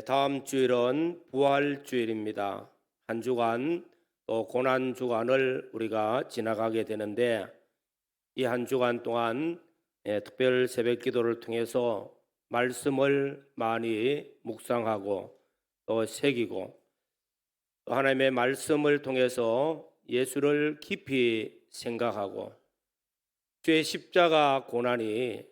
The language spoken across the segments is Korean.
다음 주일은 부활주일입니다. 한 주간 또 고난 주간을 우리가 지나가게 되는데 이 한 주간 동안 특별 새벽 기도를 통해서 말씀을 많이 묵상하고 또 새기고 또 하나님의 말씀을 통해서 예수를 깊이 생각하고 주의 십자가 고난이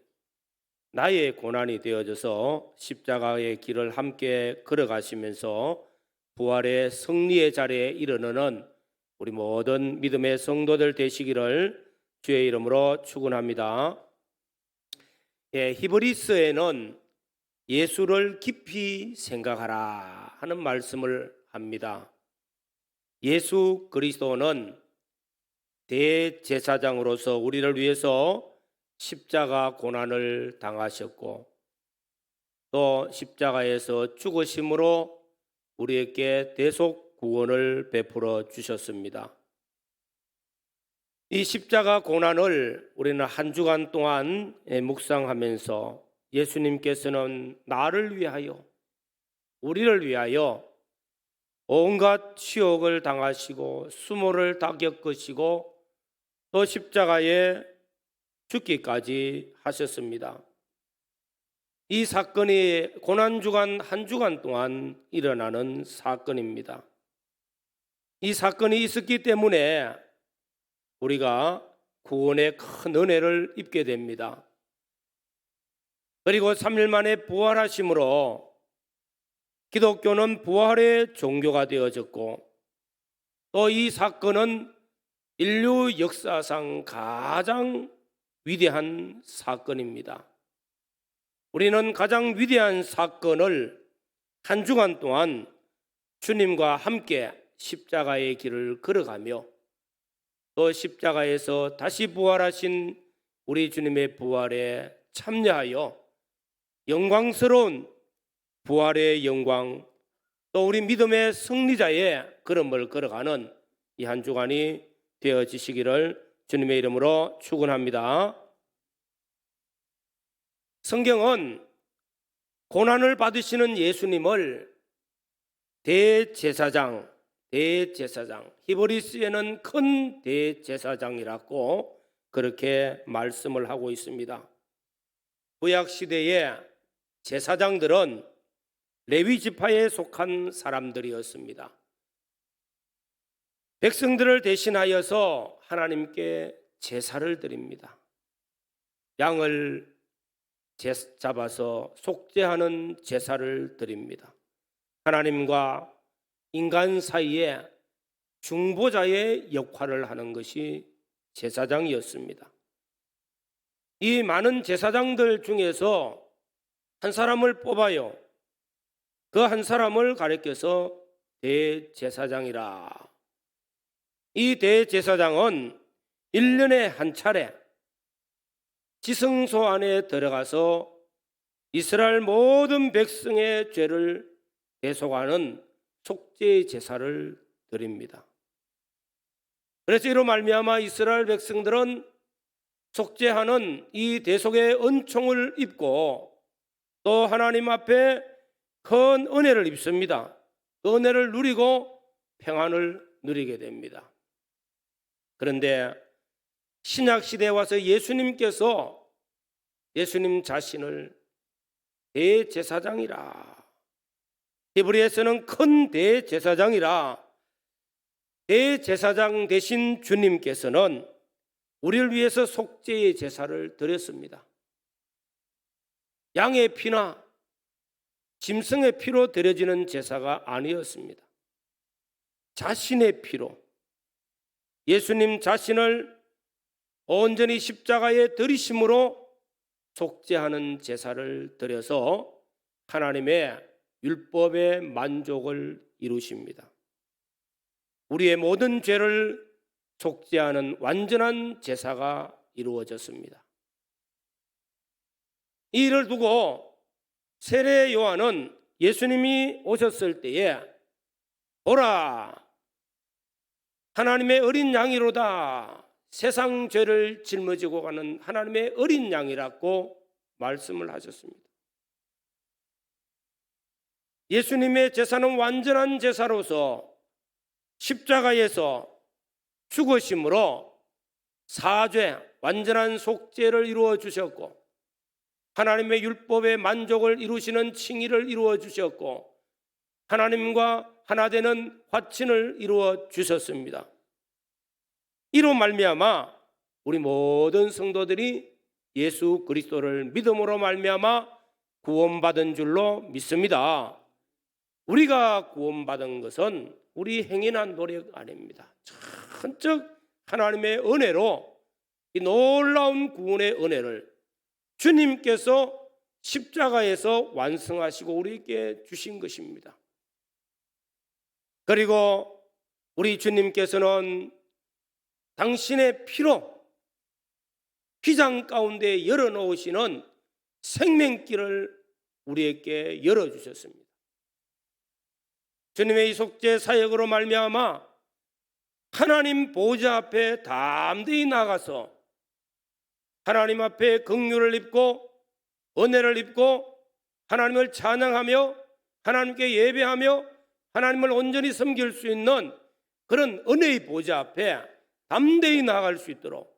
나의 고난이 되어져서 십자가의 길을 함께 걸어가시면서 부활의 승리의 자리에 이르는 우리 모든 믿음의 성도들 되시기를 주의 이름으로 축원합니다. 히브리서에는 예수를 깊이 생각하라 하는 말씀을 합니다. 예수 그리스도는 대제사장으로서 우리를 위해서 십자가 고난을 당하셨고 또 십자가에서 죽으심으로 우리에게 대속 구원을 베풀어 주셨습니다. 이 십자가 고난을 우리는 한 주간 동안 묵상하면서 예수님께서는 나를 위하여 우리를 위하여 온갖 치욕을 당하시고 수모를 다 겪으시고 또 십자가에 죽기까지 하셨습니다. 이 사건이 고난주간 한 주간 동안 일어나는 사건입니다. 이 사건이 있었기 때문에 우리가 구원의 큰 은혜를 입게 됩니다. 그리고 3일 만에 부활하심으로 기독교는 부활의 종교가 되어졌고 또 이 사건은 인류 역사상 가장 위대한 사건입니다. 우리는 가장 위대한 사건을 한 주간 동안 주님과 함께 십자가의 길을 걸어가며 또 십자가에서 다시 부활하신 우리 주님의 부활에 참여하여 영광스러운 부활의 영광 또 우리 믿음의 승리자의 걸음을 걸어가는 이 한 주간이 되어지시기를 주님의 이름으로 축원합니다. 성경은 고난을 받으시는 예수님을 대제사장, 히브리서에는 큰 대제사장이라고 그렇게 말씀을 하고 있습니다. 구약 시대의 제사장들은 레위 지파에 속한 사람들이었습니다. 백성들을 대신하여서 하나님께 제사를 드립니다. 양을 잡아서 속죄하는 제사를 드립니다. 하나님과 인간 사이에 중보자의 역할을 하는 것이 제사장이었습니다. 이 많은 제사장들 중에서 한 사람을 뽑아요. 그 한 사람을 가리켜서 대제사장이라. 이 대제사장은 1년에 한 차례 지성소 안에 들어가서 이스라엘 모든 백성의 죄를 대속하는 속죄 제사를 드립니다. 그래서 이로 말미암아 이스라엘 백성들은 속죄하는 이 대속의 은총을 입고 또 하나님 앞에 큰 은혜를 입습니다. 그 은혜를 누리고 평안을 누리게 됩니다. 그런데 신약 시대에 와서 예수님께서 예수님 자신을 대제사장이라, 히브리에서는 큰 대제사장이라, 대제사장 되신 주님께서는 우리를 위해서 속죄의 제사를 드렸습니다. 양의 피나 짐승의 피로 드려지는 제사가 아니었습니다. 자신의 피로 예수님 자신을 온전히 십자가에 들이심으로 속죄하는 제사를 드려서 하나님의 율법의 만족을 이루십니다. 우리의 모든 죄를 속죄하는 완전한 제사가 이루어졌습니다. 이 일을 두고 세례 요한은 예수님이 오셨을 때에 보라, 하나님의 어린 양이로다, 세상 죄를 짊어지고 가는 하나님의 어린 양이라고 말씀을 하셨습니다. 예수님의 제사는 완전한 제사로서 십자가에서 죽으심으로 사죄, 완전한 속죄를 이루어 주셨고, 하나님의 율법의 만족을 이루시는 칭의를 이루어 주셨고, 하나님과 하나 되는 화친을 이루어 주셨습니다. 이로 말미암아 우리 모든 성도들이 예수 그리스도를 믿음으로 말미암아 구원받은 줄로 믿습니다. 우리가 구원받은 것은 우리 행위나 노력 아닙니다. 천적 하나님의 은혜로 이 놀라운 구원의 은혜를 주님께서 십자가에서 완성하시고 우리에게 주신 것입니다. 그리고 우리 주님께서는 당신의 피로 휘장 가운데 열어놓으시는 생명길을 우리에게 열어주셨습니다. 주님의 이 속죄 사역으로 말미암아 하나님 보좌 앞에 담대히 나가서 하나님 앞에 긍휼을 입고 은혜를 입고 하나님을 찬양하며 하나님께 예배하며 하나님을 온전히 섬길 수 있는 그런 은혜의 보좌 앞에 담대히 나아갈 수 있도록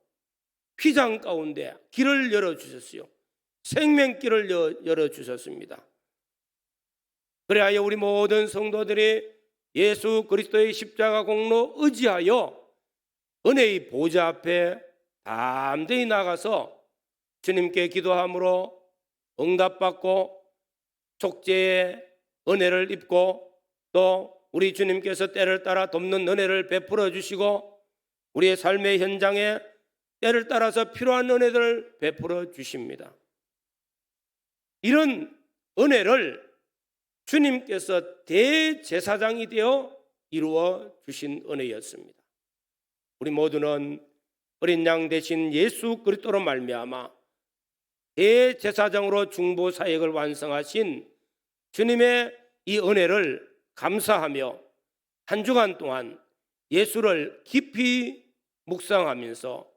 휘장 가운데 길을 열어주셨어요. 생명길을 열어주셨습니다. 그래야 우리 모든 성도들이 예수 그리스도의 십자가 공로 의지하여 은혜의 보좌 앞에 담대히 나가서 주님께 기도함으로 응답받고 속죄의 은혜를 입고 또 우리 주님께서 때를 따라 돕는 은혜를 베풀어 주시고 우리의 삶의 현장에 때를 따라서 필요한 은혜들을 베풀어 주십니다. 이런 은혜를 주님께서 대제사장이 되어 이루어 주신 은혜였습니다. 우리 모두는 어린 양 대신 예수 그리스도로 말미암아 대제사장으로 중보 사역을 완성하신 주님의 이 은혜를 감사하며 한 주간 동안 예수를 깊이 묵상하면서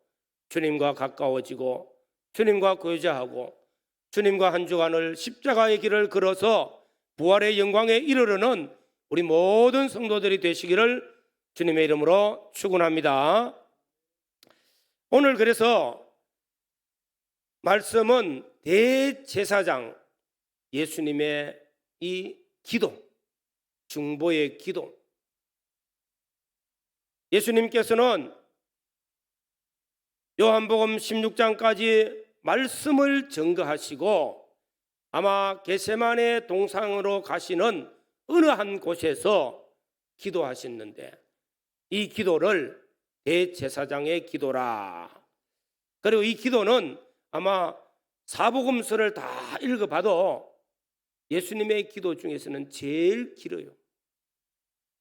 주님과 가까워지고 주님과 교제하고 주님과 한 주간을 십자가의 길을 걸어서 부활의 영광에 이르르는 우리 모든 성도들이 되시기를 주님의 이름으로 축원합니다. 오늘 그래서 말씀은 대제사장 예수님의 이 기도, 중보의 기도. 예수님께서는 요한복음 16장까지 말씀을 전거하시고 아마 겟세마네 동상으로 가시는 어느 한 곳에서 기도하셨는데 이 기도를 대제사장의 기도라. 그리고 이 기도는 아마 사복음서를 다 읽어봐도 예수님의 기도 중에서는 제일 길어요.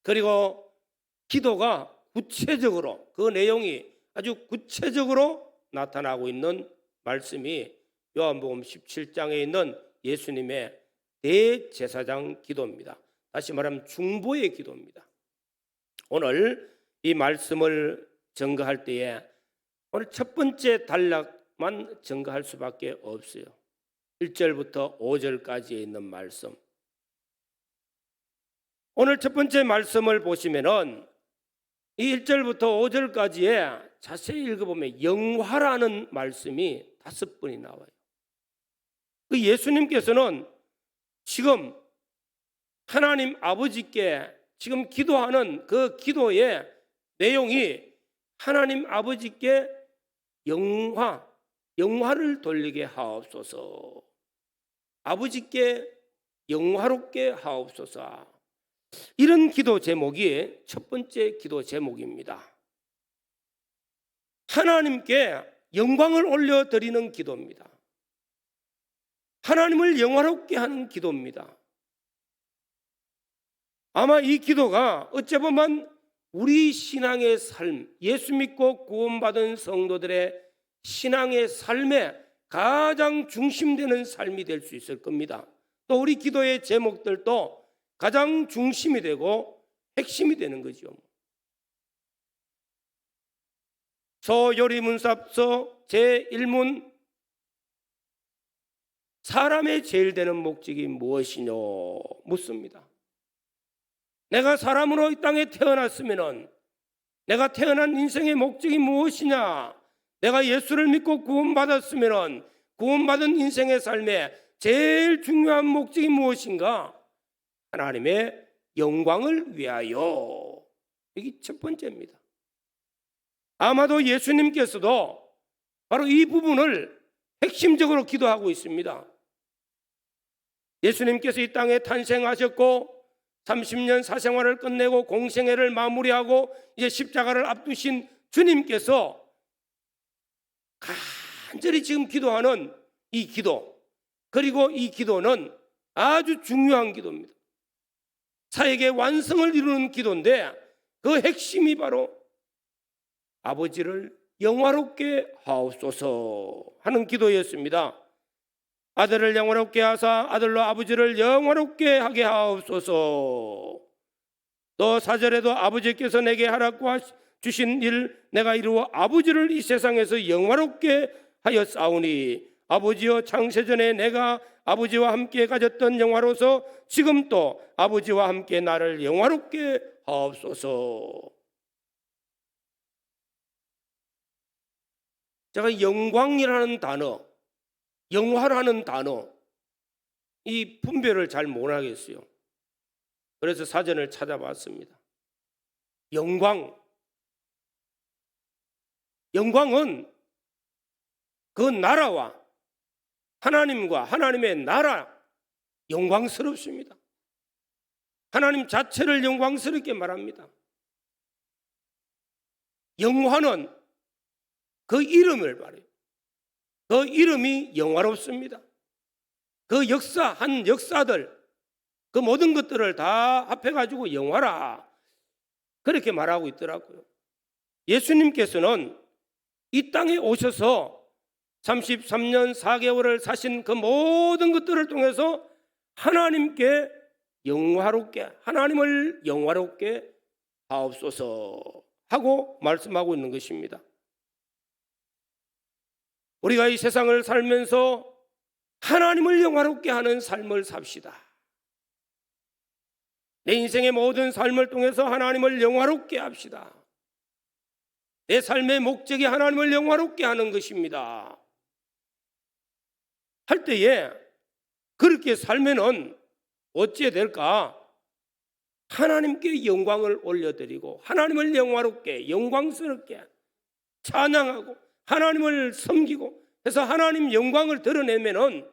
그리고 기도가 구체적으로 그 내용이 아주 구체적으로 나타나고 있는 말씀이 요한복음 17장에 있는 예수님의 대제사장 기도입니다. 다시 말하면 중보의 기도입니다. 오늘 이 말씀을 증거할 때에 오늘 첫 번째 단락만 증거할 수밖에 없어요. 1절부터 5절까지에 있는 말씀. 오늘 첫 번째 말씀을 보시면은 이 1절부터 5절까지에 자세히 읽어보면 영화라는 말씀이 5번이 나와요. 그 예수님께서는 지금 하나님 아버지께 지금 기도하는 그 기도의 내용이 하나님 아버지께 영화를 돌리게 하옵소서, 아버지께 영화롭게 하옵소서, 이런 기도 제목이 첫 번째 기도 제목입니다. 하나님께 영광을 올려드리는 기도입니다. 하나님을 영화롭게 하는 기도입니다. 아마 이 기도가 어쩌면 우리 신앙의 삶, 예수 믿고 구원받은 성도들의 신앙의 삶에 가장 중심되는 삶이 될 수 있을 겁니다. 또 우리 기도의 제목들도 가장 중심이 되고 핵심이 되는 거죠. 서요리문답서 제1문 사람의 제일 되는 목적이 무엇이뇨 묻습니다. 내가 사람으로 이 땅에 태어났으면은 내가 태어난 인생의 목적이 무엇이냐? 내가 예수를 믿고 구원받았으면은 구원받은 인생의 삶에 제일 중요한 목적이 무엇인가? 하나님의 영광을 위하여. 이게 첫 번째입니다. 아마도 예수님께서도 바로 이 부분을 핵심적으로 기도하고 있습니다. 예수님께서 이 땅에 탄생하셨고 30년 사생활을 끝내고 공생애를 마무리하고 이제 십자가를 앞두신 주님께서 간절히 지금 기도하는 이 기도, 그리고 이 기도는 아주 중요한 기도입니다. 사역의 완성을 이루는 기도인데 그 핵심이 바로 아버지를 영화롭게 하옵소서 하는 기도였습니다. 아들을 영화롭게 하사 아들로 아버지를 영화롭게 하게 하옵소서. 또 4절에도 아버지께서 내게 하라고 주신 일 내가 이루어 아버지를 이 세상에서 영화롭게 하였사오니 아버지여 창세전에 내가 아버지와 함께 가졌던 영화로서 지금 또 아버지와 함께 나를 영화롭게 하옵소서. 제가 영광이라는 단어, 영화라는 단어, 이 분별을 잘 못하겠어요. 그래서 사전을 찾아봤습니다. 영광은 그 나라와 하나님과 하나님의 나라 영광스럽습니다. 하나님 자체를 영광스럽게 말합니다. 영화는 그 이름을 말해요. 그 이름이 영화롭습니다. 그 한 역사들, 그 모든 것들을 다 합해가지고 영화라 그렇게 말하고 있더라고요. 예수님께서는 이 땅에 오셔서 33년 4개월을 사신 그 모든 것들을 통해서 하나님께 영화롭게, 하나님을 영화롭게 하옵소서 하고 말씀하고 있는 것입니다. 우리가 이 세상을 살면서 하나님을 영화롭게 하는 삶을 삽시다. 내 인생의 모든 삶을 통해서 하나님을 영화롭게 합시다. 내 삶의 목적이 하나님을 영화롭게 하는 것입니다. 할 때에 그렇게 살면은 어찌해야 될까? 하나님께 영광을 올려드리고 하나님을 영화롭게 영광스럽게 찬양하고 하나님을 섬기고 해서 하나님 영광을 드러내면은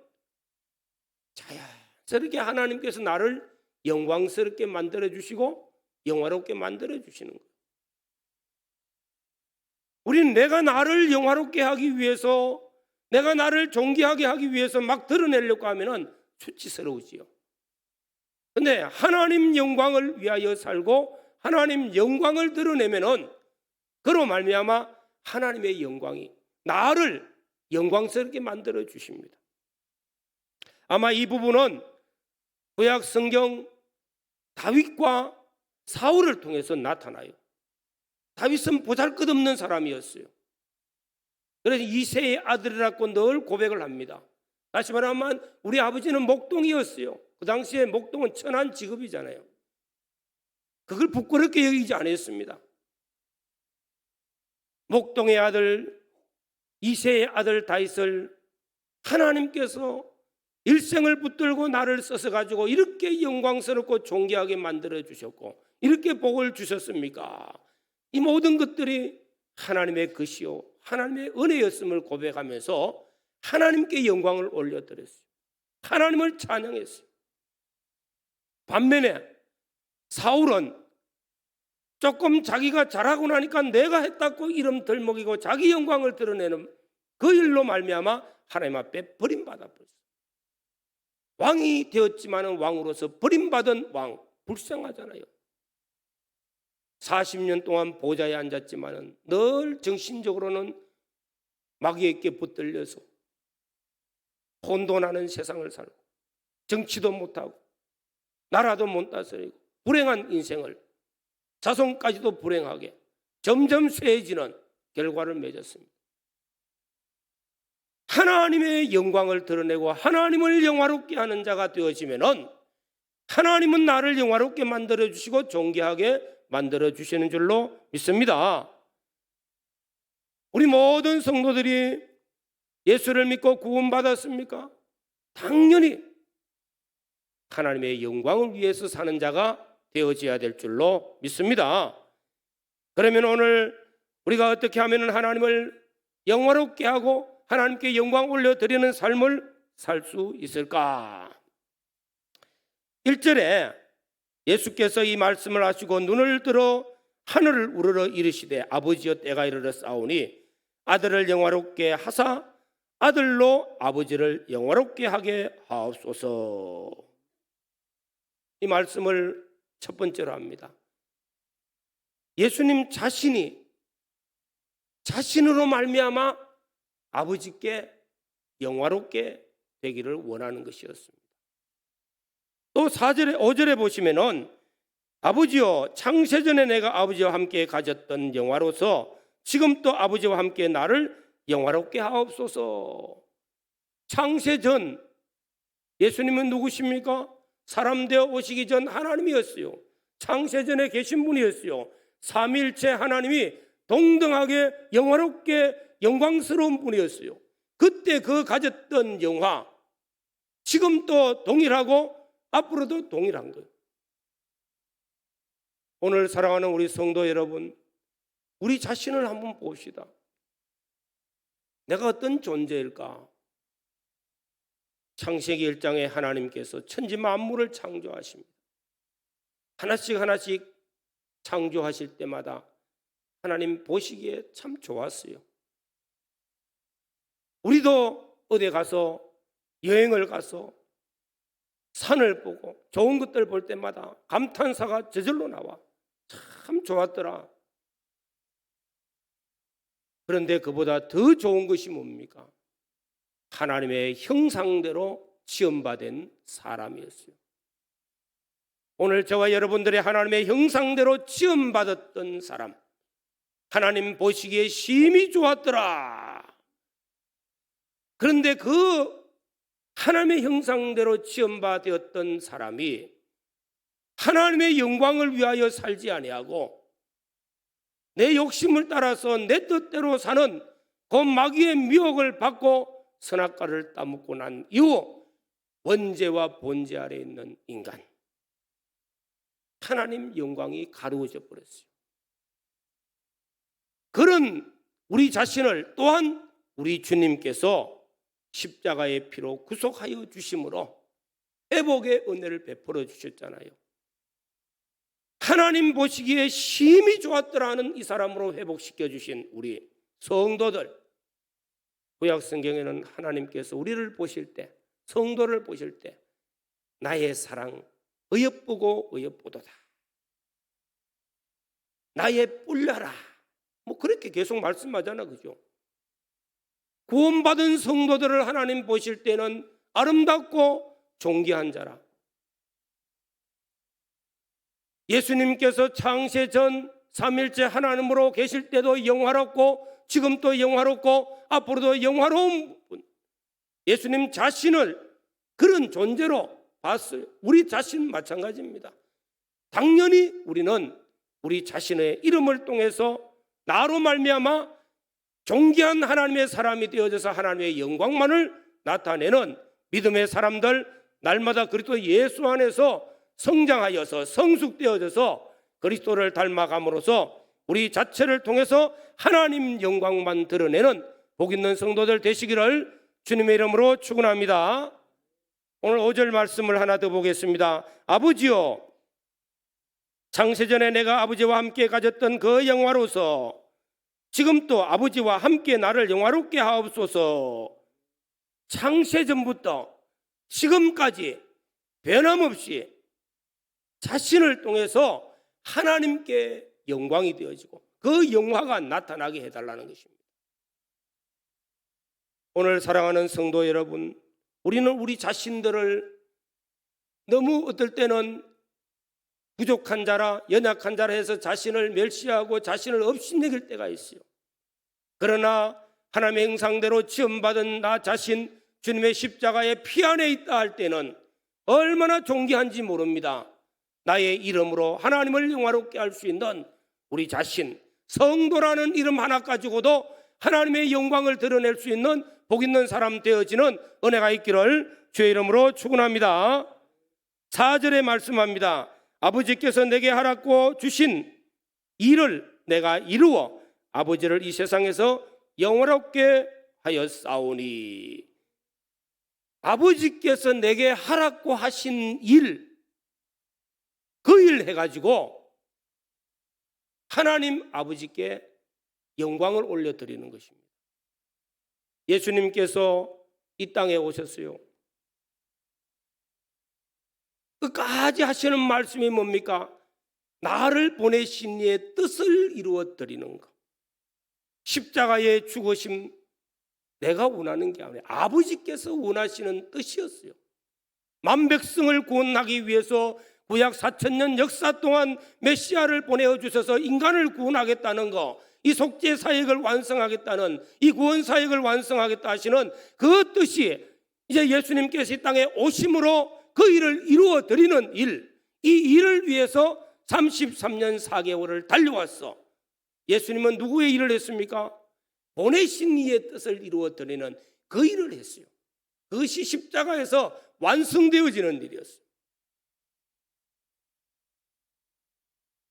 자연스럽게 하나님께서 나를 영광스럽게 만들어 주시고 영화롭게 만들어 주시는 거예요. 우리는 내가 나를 영화롭게 하기 위해서, 내가 나를 존귀하게 하기 위해서 막 드러내려고 하면은 수치스러우지요. 근데 하나님 영광을 위하여 살고 하나님 영광을 드러내면은 그로 말미암아 하나님의 영광이 나를 영광스럽게 만들어 주십니다. 아마 이 부분은 구약 성경 다윗과 사울을 통해서 나타나요. 다윗은 보잘것없는 사람이었어요. 그래서 이새의 아들이라고 늘 고백을 합니다. 다시 말하면 우리 아버지는 목동이었어요. 그 당시에 목동은 천한 직업이잖아요. 그걸 부끄럽게 여기지 않았습니다. 목동의 아들 이새의 아들 다윗을 하나님께서 일생을 붙들고 나를 써서 가지고 이렇게 영광스럽고 존귀하게 만들어 주셨고 이렇게 복을 주셨습니까? 이 모든 것들이 하나님의 것이요 하나님의 은혜였음을 고백하면서 하나님께 영광을 올려드렸어요. 하나님을 찬양했어요. 반면에 사울은 조금 자기가 잘하고 나니까 내가 했다고 이름 들먹이고 자기 영광을 드러내는 그 일로 말미암아 하나님 앞에 버림받아 버렸어요. 왕이 되었지만은 왕으로서 버림받은 왕, 불쌍하잖아요. 40년 동안 보좌에 앉았지만은 늘 정신적으로는 마귀에게 붙들려서 혼돈하는 세상을 살고 정치도 못하고 나라도 못 다스리고 불행한 인생을 자손까지도 불행하게 점점 쇠해지는 결과를 맺었습니다. 하나님의 영광을 드러내고 하나님을 영화롭게 하는 자가 되어지면은 하나님은 나를 영화롭게 만들어 주시고 존귀하게 만들어 주시는 줄로 믿습니다. 우리 모든 성도들이 예수를 믿고 구원받았습니까? 당연히 하나님의 영광을 위해서 사는 자가 되어져야 될 줄로 믿습니다. 그러면 오늘 우리가 어떻게 하면 하나님을 영화롭게 하고 하나님께 영광 올려드리는 삶을 살 수 있을까? 1절에 예수께서 이 말씀을 하시고 눈을 들어 하늘을 우러러 이르시되 아버지여 때가 이르러 싸우니 아들을 영화롭게 하사 아들로 아버지를 영화롭게 하게 하옵소서. 이 말씀을 첫 번째로 합니다. 예수님 자신이 자신으로 말미암아 아버지께 영화롭게 되기를 원하는 것이었습니다. 또 4절에 5절에 보시면은 아버지여 창세전에 내가 아버지와 함께 가졌던 영화로서 지금 또 아버지와 함께 나를 영화롭게 하옵소서. 창세전 예수님은 누구십니까? 사람 되어 오시기 전 하나님이었어요. 창세전에 계신 분이었어요. 삼위일체 하나님이 동등하게 영화롭게 영광스러운 분이었어요. 그때 그 가졌던 영화 지금 또 동일하고 앞으로도 동일한 거예요. 오늘 사랑하는 우리 성도 여러분, 우리 자신을 한번 봅시다. 내가 어떤 존재일까? 창세기 1장에 하나님께서 천지 만물을 창조하십니다. 하나씩 하나씩 창조하실 때마다 하나님 보시기에 참 좋았어요. 우리도 어디 가서 여행을 가서 산을 보고 좋은 것들 볼 때마다 감탄사가 저절로 나와. 참 좋았더라. 그런데 그보다 더 좋은 것이 뭡니까? 하나님의 형상대로 지음받은 사람이었어요. 오늘 저와 여러분들의 하나님의 형상대로 지음받았던 사람, 하나님 보시기에 심히 좋았더라. 그런데 그 하나님의 형상대로 지음받았던 사람이 하나님의 영광을 위하여 살지 아니하고 내 욕심을 따라서 내 뜻대로 사는 그 마귀의 미혹을 받고 선악과를 따먹고 난 이후 원죄와 본죄 아래 있는 인간, 하나님 영광이 가루어져 버렸어요. 그런 우리 자신을 또한 우리 주님께서 십자가의 피로 구속하여 주심으로 회복의 은혜를 베풀어 주셨잖아요. 하나님 보시기에 심히 좋았더라 하는 이 사람으로 회복시켜 주신 우리 성도들, 구약 성경에는 하나님께서 우리를 보실 때, 성도를 보실 때 나의 사랑 어여쁘고 어여쁘도다, 나의 뿔려라, 뭐 그렇게 계속 말씀하잖아, 그죠? 구원받은 성도들을 하나님 보실 때는 아름답고 존귀한 자라. 예수님께서 창세 전 삼일째 하나님으로 계실 때도 영화롭고 지금 또 영화롭고 앞으로도 영화로운 분, 예수님 자신을 그런 존재로 봤어요. 우리 자신 마찬가지입니다. 당연히 우리는 우리 자신의 이름을 통해서 나로 말미암아 존귀한 하나님의 사람이 되어져서 하나님의 영광만을 나타내는 믿음의 사람들, 날마다 그리스도 예수 안에서 성장하여서 성숙되어져서 그리스도를 닮아감으로써 우리 자체를 통해서 하나님 영광만 드러내는 복 있는 성도들 되시기를 주님의 이름으로 축원합니다. 오늘 5절 말씀을 하나 더 보겠습니다. 아버지여 창세전에 내가 아버지와 함께 가졌던 그 영화로서 지금 또 아버지와 함께 나를 영화롭게 하옵소서. 창세전부터 지금까지 변함없이 자신을 통해서 하나님께 영광이 되어지고 그 영화가 나타나게 해달라는 것입니다. 오늘 사랑하는 성도 여러분, 우리는 우리 자신들을 너무 어떨 때는 부족한 자라 연약한 자라 해서 자신을 멸시하고 자신을 업신여길 때가 있어요. 그러나 하나님의 형상대로 지음받은 나 자신 주님의 십자가의 피 안에 있다 할 때는 얼마나 존귀한지 모릅니다. 나의 이름으로 하나님을 영화롭게 할 수 있는 우리 자신, 성도라는 이름 하나 가지고도 하나님의 영광을 드러낼 수 있는 복 있는 사람 되어지는 은혜가 있기를 주의 이름으로 축원합니다. 4절에 말씀합니다. 아버지께서 내게 하라고 주신 일을 내가 이루어 아버지를 이 세상에서 영화롭게 하였사오니. 아버지께서 내게 하라고 하신 일, 그 일 해가지고 하나님 아버지께 영광을 올려드리는 것입니다. 예수님께서 이 땅에 오셨어요. 끝까지 하시는 말씀이 뭡니까? 나를 보내신 이의 뜻을 이루어 드리는 것. 십자가의 죽으심, 내가 원하는 게 아니라 아버지께서 원하시는 뜻이었어요. 만백성을 구원하기 위해서 구약 4000년 역사 동안 메시아를 보내주셔서 인간을 구원하겠다는 거, 이 속죄 사역을 완성하겠다는, 이 구원 사역을 완성하겠다 하시는 그 뜻이 이제 예수님께서 이 땅에 오심으로 그 일을 이루어 드리는 일, 이 일을 위해서 33년 4개월을 달려왔어. 예수님은 누구의 일을 했습니까? 보내신 이의 뜻을 이루어 드리는 그 일을 했어요. 그것이 십자가에서 완성되어지는 일이었어요.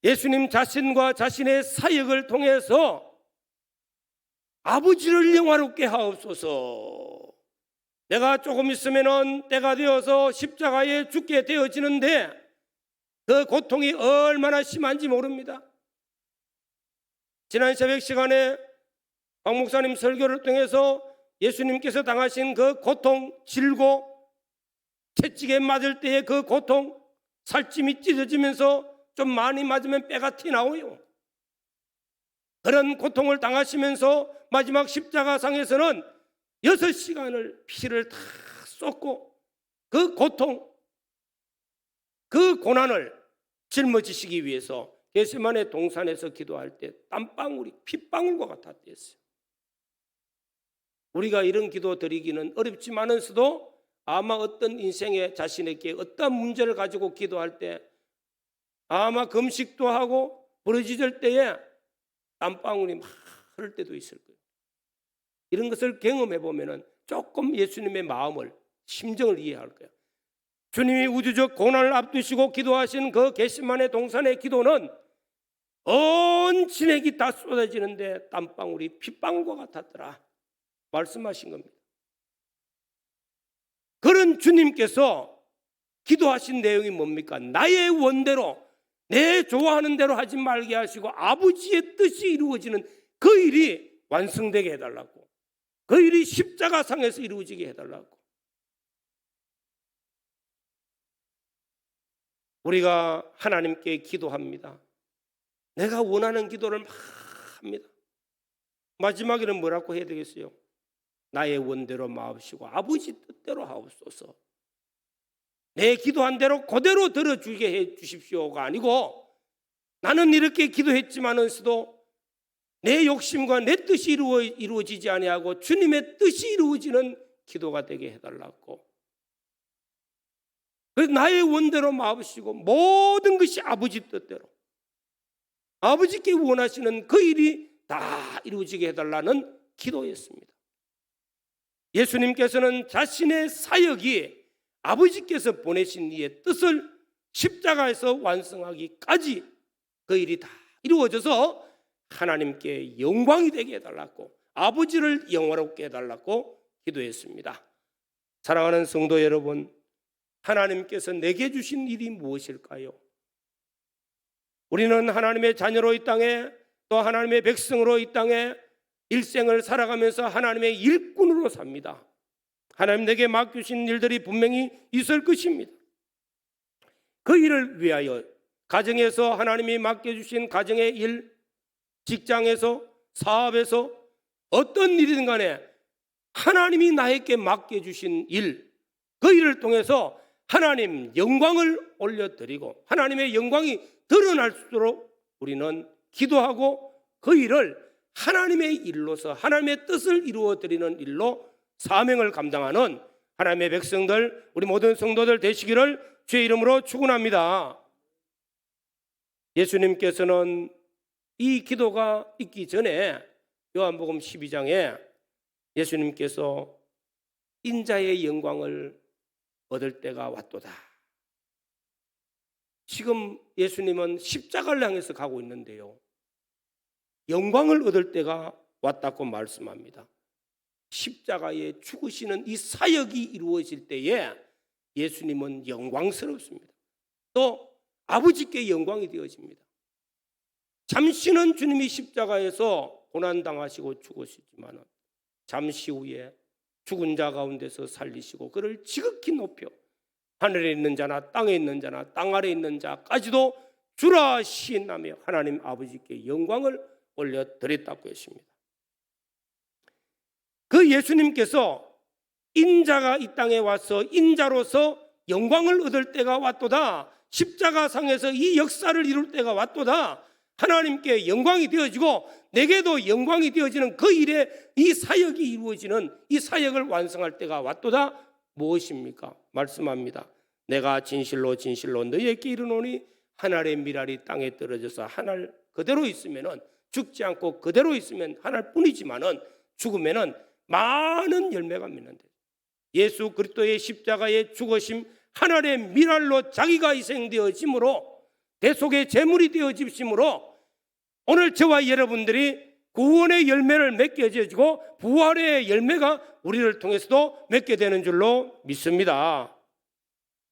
예수님 자신과 자신의 사역을 통해서 아버지를 영화롭게 하옵소서. 내가 조금 있으면 때가 되어서 십자가에 죽게 되어지는데 그 고통이 얼마나 심한지 모릅니다. 지난 새벽 시간에 박 목사님 설교를 통해서 예수님께서 당하신 그 고통, 질고 채찍에 맞을 때의 그 고통, 살찜이 찢어지면서 좀 많이 맞으면 뼈가 튀나와요. 그런 고통을 당하시면서 마지막 십자가상에서는 6시간을 피를 다 쏟고 그 고통, 그 고난을 짊어지시기 위해서 겟세마네 동산에서 기도할 때 땀방울이 핏방울과 같았댔어요. 우리가 이런 기도 드리기는 어렵지만은서도 아마 어떤 인생에 자신에게 어떤 문제를 가지고 기도할 때 아마 금식도 하고 부르짖을 때에 땀방울이 막 흐를 때도 있을 거예요. 이런 것을 경험해 보면은 조금 예수님의 마음을, 심정을 이해할 거예요. 주님이 우주적 고난을 앞두시고 기도하신 그 겟세마네 동산의 기도는 온 진액이 다 쏟아지는데 땀방울이 핏방울과 같았더라 말씀하신 겁니다. 그런 주님께서 기도하신 내용이 뭡니까? 나의 원대로, 내 좋아하는 대로 하지 말게 하시고 아버지의 뜻이 이루어지는 그 일이 완성되게 해달라고, 그 일이 십자가상에서 이루어지게 해달라고. 우리가 하나님께 기도합니다. 내가 원하는 기도를 막 합니다. 마지막에는 뭐라고 해야 되겠어요? 나의 원대로 마옵시고 아버지 뜻대로 하옵소서. 내 기도한 대로 그대로 들어주게 해 주십시오가 아니고, 나는 이렇게 기도했지만은서도 내 욕심과 내 뜻이 이루어지지 아니하고 주님의 뜻이 이루어지는 기도가 되게 해달라고. 그래서 나의 원대로 마옵시고 모든 것이 아버지 뜻대로, 아버지께 원하시는 그 일이 다 이루어지게 해달라는 기도였습니다. 예수님께서는 자신의 사역이 아버지께서 보내신 이의 뜻을 십자가에서 완성하기까지 그 일이 다 이루어져서 하나님께 영광이 되게 해달라고, 아버지를 영화롭게 해달라고 기도했습니다. 사랑하는 성도 여러분, 하나님께서 내게 주신 일이 무엇일까요? 우리는 하나님의 자녀로 이 땅에, 또 하나님의 백성으로 이 땅에 일생을 살아가면서 하나님의 일꾼으로 삽니다. 하나님 내게 맡기신 일들이 분명히 있을 것입니다. 그 일을 위하여 가정에서 하나님이 맡겨주신 가정의 일, 직장에서, 사업에서 어떤 일이든 간에 하나님이 나에게 맡겨주신 일, 그 일을 통해서 하나님 영광을 올려드리고 하나님의 영광이 드러날수록 우리는 기도하고 그 일을 하나님의 일로서 하나님의 뜻을 이루어드리는 일로 사명을 감당하는 하나님의 백성들, 우리 모든 성도들 되시기를 주의 이름으로 축원합니다. 예수님께서는 이 기도가 있기 전에 요한복음 12장에 예수님께서 인자의 영광을 얻을 때가 왔도다. 지금 예수님은 십자가를 향해서 가고 있는데요, 영광을 얻을 때가 왔다고 말씀합니다. 십자가에 죽으시는 이 사역이 이루어질 때에 예수님은 영광스럽습니다. 또 아버지께 영광이 되어집니다. 잠시는 주님이 십자가에서 고난당하시고 죽으시지만 잠시 후에 죽은 자 가운데서 살리시고 그를 지극히 높여 하늘에 있는 자나 땅에 있는 자나 땅 아래에 있는 자까지도 주라 시인하며 하나님 아버지께 영광을 올려드렸다고 했습니다. 그 예수님께서 인자가 이 땅에 와서 인자로서 영광을 얻을 때가 왔도다. 십자가상에서 이 역사를 이룰 때가 왔도다. 하나님께 영광이 되어지고 내게도 영광이 되어지는 그 일에 이 사역이 이루어지는 이 사역을 완성할 때가 왔도다. 무엇입니까? 말씀합니다. 내가 진실로 진실로 너희에게 이르노니 한 알의 밀알이 땅에 떨어져서 한 알 그대로 있으면은 죽지 않고 그대로 있으면 한 알뿐이지만은 죽으면은 많은 열매가 맺는데, 예수 그리스도의 십자가의 죽으심 한 알의 밀알로 자기가 희생되어짐으로 대속의 제물이 되어짐으로 오늘 저와 여러분들이 구원의 열매를 맺게 되어지고 부활의 열매가 우리를 통해서도 맺게 되는 줄로 믿습니다.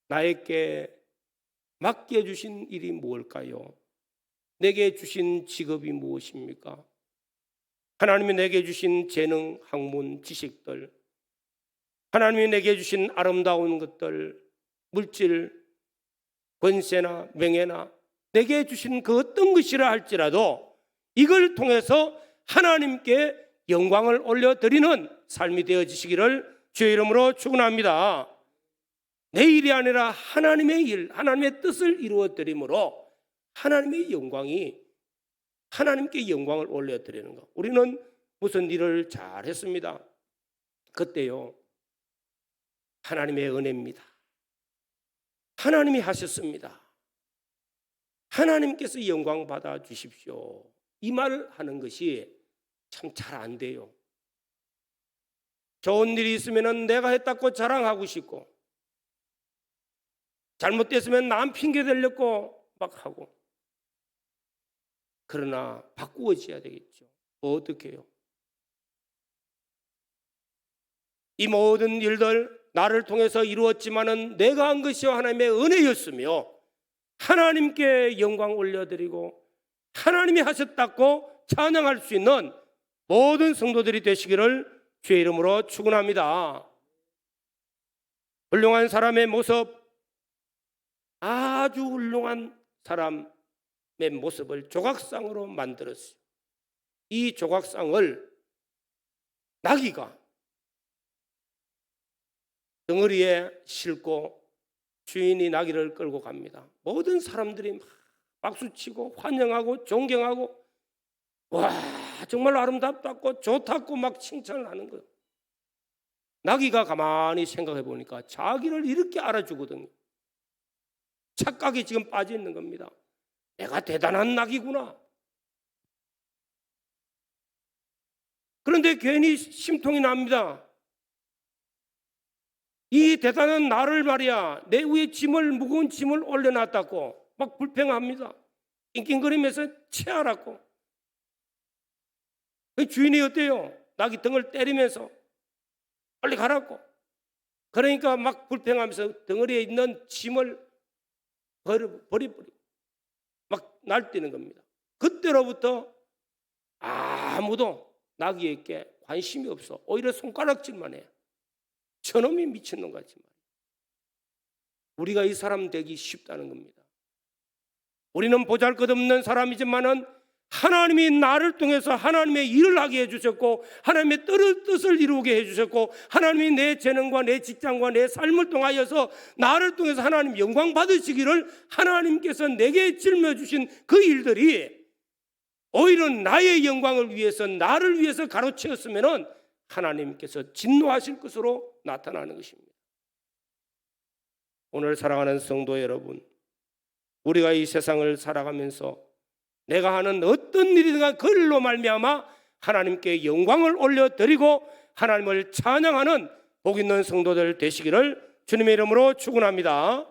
나에게 맡겨주신 일이 무엇일까요? 내게 주신 직업이 무엇입니까? 하나님이 내게 주신 재능, 학문, 지식들, 하나님이 내게 주신 아름다운 것들, 물질, 권세나 명예나 내게 주신 그 어떤 것이라 할지라도 이걸 통해서 하나님께 영광을 올려드리는 삶이 되어지시기를 주의 이름으로 축원합니다. 내 일이 아니라 하나님의 일, 하나님의 뜻을 이루어드림으로 하나님의 영광이, 하나님께 영광을 올려드리는 것. 우리는 무슨 일을 잘했습니다. 그때요, 하나님의 은혜입니다. 하나님이 하셨습니다. 하나님께서 영광 받아 주십시오. 이 말을 하는 것이 참 잘 안 돼요. 좋은 일이 있으면 내가 했다고 자랑하고 싶고, 잘못됐으면 남 핑계 대려고 막 하고. 그러나 바꾸어져야 되겠죠. 어떻게 해요? 이 모든 일들 나를 통해서 이루었지만은 내가 한 것이 하나님의 은혜였으며 하나님께 영광 올려드리고 하나님이 하셨다고 찬양할 수 있는 모든 성도들이 되시기를 주의 이름으로 축원합니다. 훌륭한 사람의 모습, 아주 훌륭한 사람의 모습을 조각상으로 만들었어요. 이 조각상을 나귀가 덩어리에 싣고 주인이 나귀를 끌고 갑니다. 모든 사람들이 막 박수치고 환영하고 존경하고 와 정말 아름답다고 좋다고 막 칭찬을 하는 거예요. 나귀가 가만히 생각해 보니까 자기를 이렇게 알아주거든요. 착각에 지금 빠져 있는 겁니다. 내가 대단한 나귀구나. 그런데 괜히 심통이 납니다. 이 대단한 나를 말이야, 내 위에 짐을, 무거운 짐을 올려놨다고 막 불평합니다. 낑낑거리면서 체하라고. 그 주인이 어때요? 나귀 등을 때리면서 빨리 가라고. 그러니까 막 불평하면서 덩어리에 있는 짐을 버려버리고 막 날뛰는 겁니다. 그때로부터 아무도 나귀에게 관심이 없어. 오히려 손가락질만 해요. 저놈이 미친놈 같지 말이에요. 우리가 이 사람 되기 쉽다는 겁니다. 우리는 보잘것없는 사람이지만은 하나님이 나를 통해서 하나님의 일을 하게 해주셨고 하나님의 뜻을 이루게 해주셨고 하나님이 내 재능과 내 직장과 내 삶을 통하여서 나를 통해서 하나님 영광 받으시기를 하나님께서 내게 짊어주신 그 일들이 오히려 나의 영광을 위해서 나를 위해서 가로채었으면 하나님께서 진노하실 것으로 나타나는 것입니다. 오늘 사랑하는 성도 여러분, 우리가 이 세상을 살아가면서 내가 하는 어떤 일이든가 그일로 말미암아 하나님께 영광을 올려드리고 하나님을 찬양하는 복 있는 성도들 되시기를 주님의 이름으로 축원합니다.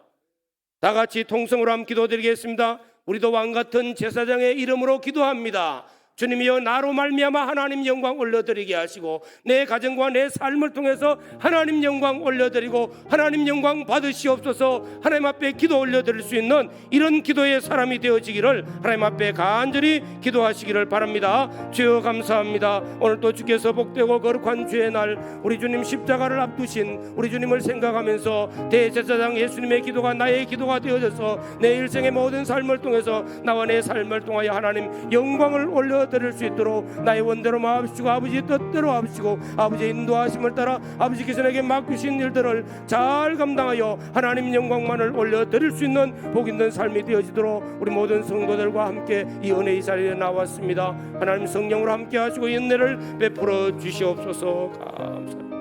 다 같이 통성으로 한번 기도드리겠습니다. 우리도 왕같은 제사장의 이름으로 기도합니다. 주님이여, 나로 말미암아 하나님 영광 올려드리게 하시고 내 가정과 내 삶을 통해서 하나님 영광 올려드리고 하나님 영광 받으시옵소서. 하나님 앞에 기도 올려드릴 수 있는 이런 기도의 사람이 되어지기를 하나님 앞에 간절히 기도하시기를 바랍니다. 주여 감사합니다. 오늘 또 주께서 복되고 거룩한 주의 날, 우리 주님 십자가를 앞두신 우리 주님을 생각하면서 대제사장 예수님의 기도가 나의 기도가 되어져서 내 일생의 모든 삶을 통해서 나와 내 삶을 통하여 하나님 영광을 올려 드릴 수 있도록 나의 원대로 마옵시고 아버지의 뜻대로 하옵시고 아버지의 인도하심을 따라 아버지께서 내게 맡기신 일들을 잘 감당하여 하나님 영광만을 올려드릴 수 있는 복 있는 삶이 되어지도록 우리 모든 성도들과 함께 이 은혜의 자리에 나왔습니다. 하나님 성령으로 함께 하시고 은혜를 베풀어 주시옵소서. 감사합니다.